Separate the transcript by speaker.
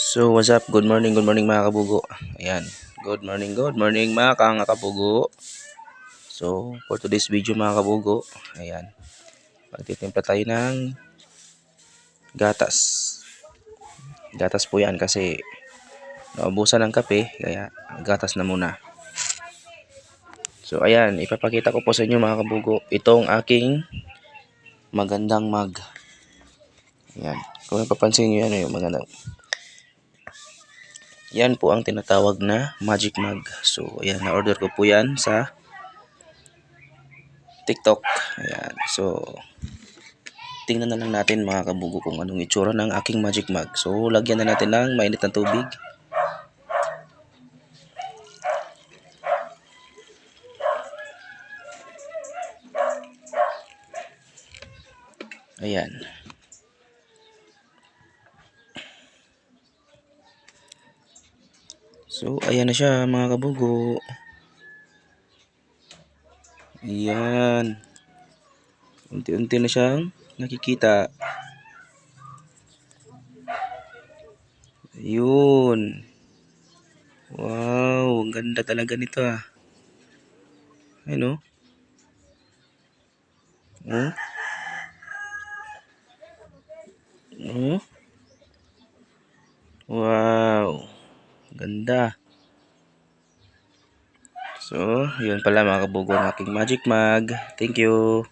Speaker 1: So what's up? Good morning mga kabugo. Ayan. Good morning mga kabugo. So for today's video mga kabugo, ayan. Magtitimpla tayo ng gatas. Gatas po yan kasi naubusan ng kape, kaya gatas na muna. So ayan, ipapakita ko po sa inyo mga kabugo, itong aking magandang mug. Ayan. Kung napapansin nyo yan, yung magandang. Yan po ang tinatawag na magic mug. So, ayan, na-order ko po yan sa TikTok. Ayan. So, tingnan na lang natin mga kabugo kung anong itsura ng aking magic mug. So, lagyan na natin ng mainit na tubig. Ayan. So, ayan na siya mga kabugo. Ayan. Unti-unti na siyang nakikita. Ayun. Wow, ang ganda talaga nito ah. Ayun oh. Oh. Oh. Wow. Ganda. So, yun pala mga kabugo ang aking magic mug. Thank you.